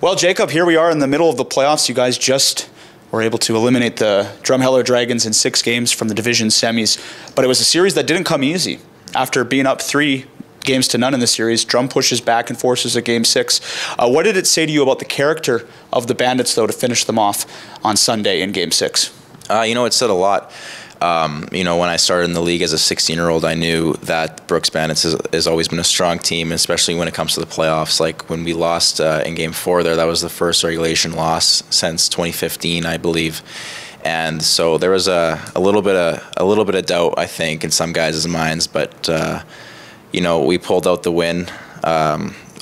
Well, Jacob, here we are in the middle of the playoffs. You guys just were able to eliminate the Drumheller Dragons in 6 games from the division semis, but it was a series that didn't come easy. After being up 3-0 in the series, Drum pushes back and forces a Game 6. What did it say to you about the character of the Bandits, though, to finish them off on Sunday in Game 6? It said a lot. When I started in the league as a 16-year-old, I knew that Brooks Bandits has always been a strong team, especially when it comes to the playoffs. Like when we lost in Game 4 there, that was the first regulation loss since 2015, I believe. And so there was a little bit of doubt, I think, in some guys' minds. But we pulled out the win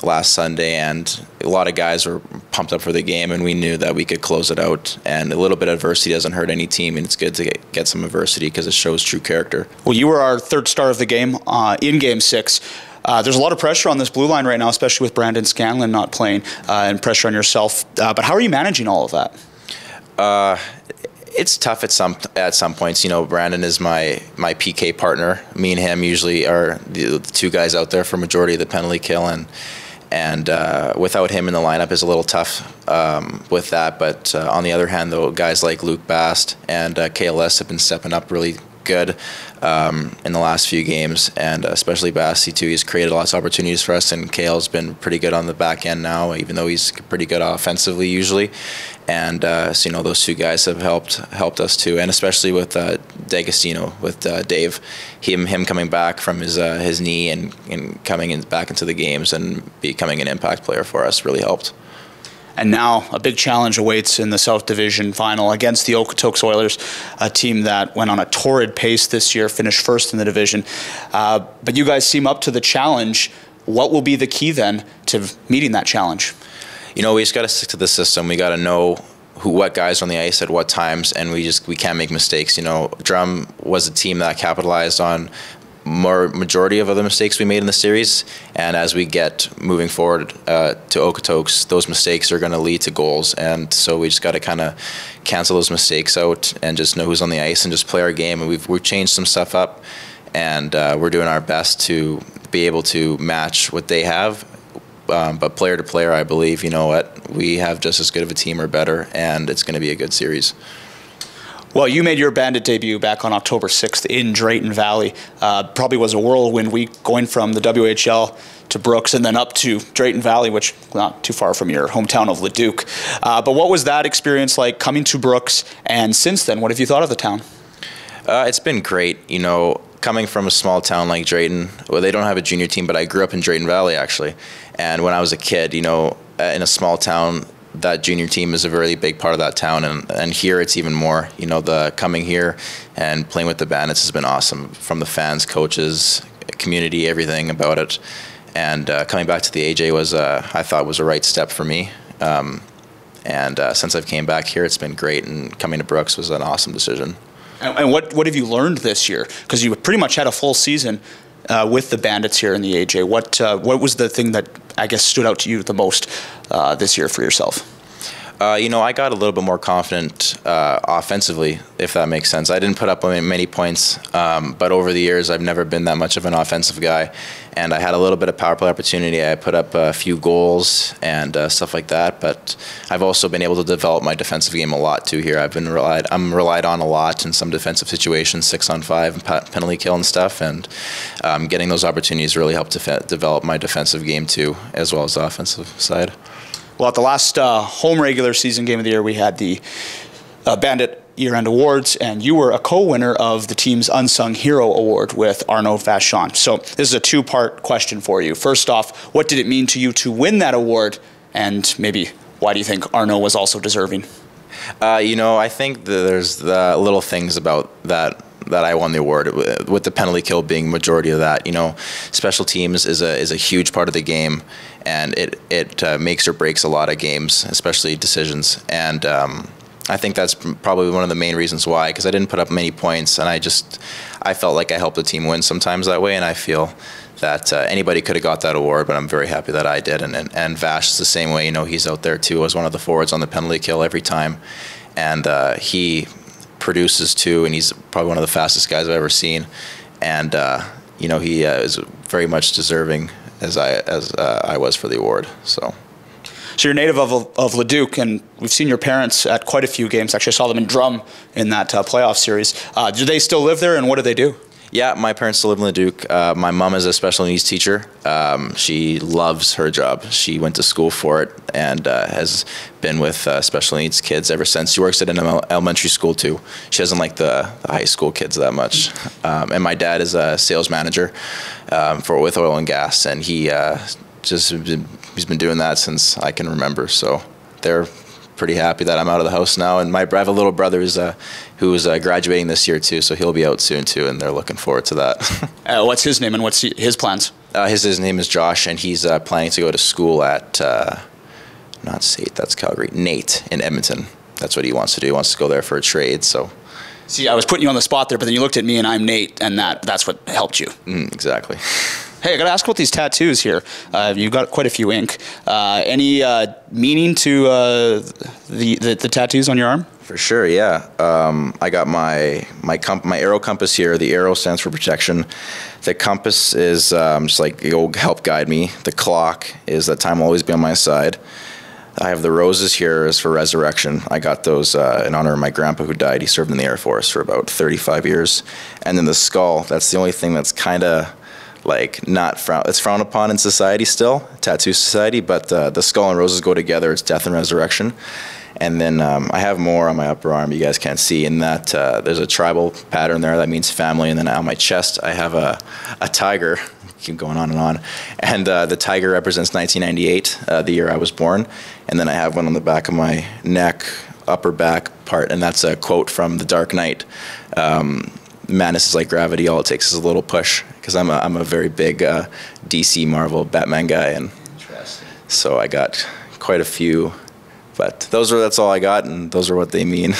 last Sunday, and a lot of guys were pumped up for the game, and we knew that we could close it out. And a little bit of adversity doesn't hurt any team, and it's good to get some adversity because it shows true character. Well, you were our third star of the game in Game 6. There's a lot of pressure on this blue line right now, especially with Brandon Scanlon not playing, and pressure on yourself. But how are you managing all of that? It's tough at some points. Brandon is my PK partner. Me and him usually are the two guys out there for majority of the penalty kill, and without him in the lineup is a little tough with that. But on the other hand, though, guys like Luke Bast and KLS have been stepping up really good in the last few games, and especially Basti too. He's created lots of opportunities for us, and Kale's been pretty good on the back end now, even though he's pretty good offensively usually. And those two guys have helped us too, and especially with D'Agostino, with Dave, him coming back from his knee and coming back into the games and becoming an impact player for us really helped. And now a big challenge awaits in the South Division final against the Okotoks Oilers, a team that went on a torrid pace this year, finished first in the division. But you guys seem up to the challenge. What will be the key then to meeting that challenge? We just got to stick to the system. We got to know what guys are on the ice at what times, and we can't make mistakes. Drum was a team that capitalized on majority of other mistakes we made in the series, and as we get moving forward to Okotoks, those mistakes are going to lead to goals, and so we just got to kind of cancel those mistakes out and just know who's on the ice and just play our game. And we've changed some stuff up, and we're doing our best to be able to match what they have. But player to player, I believe, we have just as good of a team or better, and it's going to be a good series. Well, you made your Bandit debut back on October 6th in Drayton Valley. Probably was a whirlwind week going from the WHL to Brooks and then up to Drayton Valley, which not too far from your hometown of Leduc. But what was that experience like coming to Brooks? And since then, what have you thought of the town? It's been great. Coming from a small town like Drayton, well, they don't have a junior team, but I grew up in Drayton Valley, actually. And when I was a kid, in a small town, that junior team is a very big part of that town, and here it's even more. The coming here and playing with the Bandits has been awesome, from the fans, coaches, community, everything about it. And coming back to the AJ was, I thought, was a right step for me. And since I've came back here, it's been great, and coming to Brooks was an awesome decision. And what have you learned this year? Because you pretty much had a full season with the Bandits here in the AJ. What was the thing that I guess stood out to you the most this year for yourself? I got a little bit more confident offensively, if that makes sense. I didn't put up many points, but over the years I've never been that much of an offensive guy, and I had a little bit of power play opportunity. I put up a few goals and stuff like that, but I've also been able to develop my defensive game a lot too here. I'm relied on a lot in some defensive situations, 6-on-5 and penalty kill and stuff, and getting those opportunities really helped to develop my defensive game too, as well as the offensive side. Well, at the last home regular season game of the year, we had the Bandit year-end awards, and you were a co-winner of the team's Unsung Hero Award with Arnaud Vachon. So this is a two-part question for you. First off, what did it mean to you to win that award, and maybe why do you think Arnaud was also deserving? I think that there's the little things about that I won the award, with the penalty kill being majority of that. Special teams is a huge part of the game, and it makes or breaks a lot of games, especially decisions. And I think that's probably one of the main reasons why, because I didn't put up many points, and I felt like I helped the team win sometimes that way, and I feel that anybody could have got that award, but I'm very happy that I did. And Vash is the same way. He's out there too as one of the forwards on the penalty kill every time, and he produces too, and he's probably one of the fastest guys I've ever seen. And he is very much deserving as I was for the award. So So you're native of Leduc, and we've seen your parents at quite a few games. Actually, I saw them in Drum in that playoff series. Do they still live there, and what do they do? Yeah, my parents still live in Leduc. My mom is a special needs teacher. She loves her job. She went to school for it and has been with special needs kids ever since. She works at an elementary school too. She doesn't like the high school kids that much. And my dad is a sales manager with oil and gas, and he's been doing that since I can remember. So they're pretty happy that I'm out of the house now, and I have a little brother who's graduating this year too, so he'll be out soon too, and they're looking forward to that. What's his name and what's his plans? His name is Josh, and he's planning to go to school at not SAIT, that's Calgary, NAIT in Edmonton. That's what he wants to do. He wants to go there for a trade. So, see, I was putting you on the spot there, but then you looked at me and I'm Nate, and that's what helped you. Exactly. Hey, I got to ask about these tattoos here. You've got quite a few ink. Any meaning to the tattoos on your arm? For sure, yeah. I got my arrow compass here. The arrow stands for protection. The compass is just like it'll help guide me. The clock is that time will always be on my side. I have the roses here is for resurrection. I got those in honor of my grandpa who died. He served in the Air Force for about 35 years. And then the skull, that's the only thing that's kind of like it's frowned upon in society still, tattoo society, but the skull and roses go together. It's death and resurrection. And then I have more on my upper arm you guys can't see, in that there's a tribal pattern there that means family. And then on my chest I have a tiger. Keep going on. And the tiger represents 1998, the year I was born. And then I have one on the back of my neck, upper back part, and that's a quote from The Dark Knight. Madness is like gravity, all it takes is a little push, because I'm a very big DC Marvel Batman guy, and so I got quite a few, but that's all I got, and those are what they mean.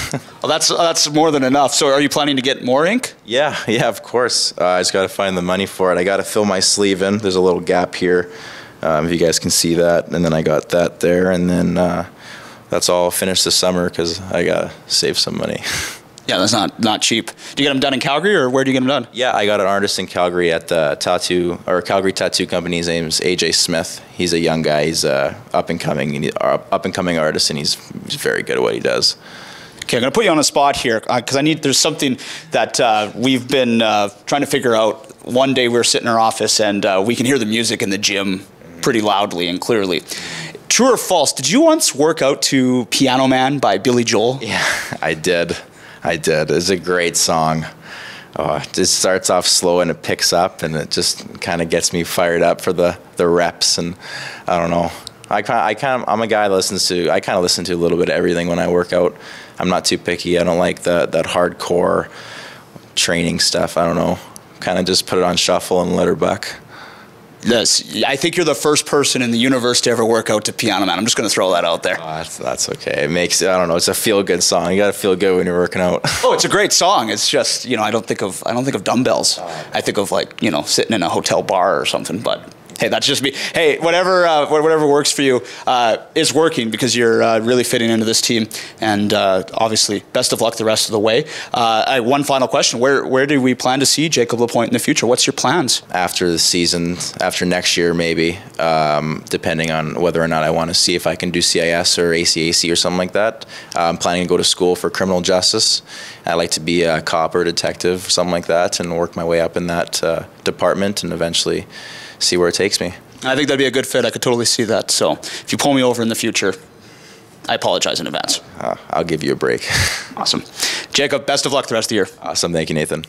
Well, that's more than enough. So are you planning to get more ink? Yeah, of course. I just got to find the money for it. I got to fill my sleeve in. There's a little gap here, if you guys can see that, and then I got that there, and then that's all finished this summer because I got to save some money. Yeah, that's not cheap. Do you get them done in Calgary, or where do you get them done? Yeah, I got an artist in Calgary at the Calgary Tattoo Company. His name's AJ Smith. He's a young guy. He's up and coming artist, and he's very good at what he does. Okay, I'm going to put you on the spot here because there's something that we've been trying to figure out. One day we were sitting in our office, and we can hear the music in the gym pretty loudly and clearly. True or false, did you once work out to Piano Man by Billy Joel? Yeah, I did. It's a great song. It starts off slow and it picks up, and it just kind of gets me fired up for the reps. And I don't know. I'm a guy that I kind of listen to a little bit of everything when I work out. I'm not too picky. I don't like that hardcore training stuff. I don't know. Kind of just put it on shuffle and let her buck. Yes, I think you're the first person in the universe to ever work out to Piano Man. I'm just going to throw that out there. That's okay. It makes, I don't know, it's a feel-good song. You got to feel good when you're working out. Oh, it's a great song. It's just, I don't think of dumbbells. I think of sitting in a hotel bar or something, but hey, that's just me. Hey, whatever works for you is working, because you're really fitting into this team, and obviously, best of luck the rest of the way. One final question: Where do we plan to see Jakob LaPointe in the future? What's your plans after the season? After next year, maybe, depending on whether or not I want to see if I can do CIS or ACAC or something like that. I'm planning to go to school for criminal justice. I'd like to be a cop or detective, something like that, and work my way up in that department, and eventually see where it takes me. I think that'd be a good fit. I could totally see that. So if you pull me over in the future, I apologize in advance. I'll give you a break. Awesome. Jakob, best of luck the rest of the year. Awesome. Thank you, Nathan.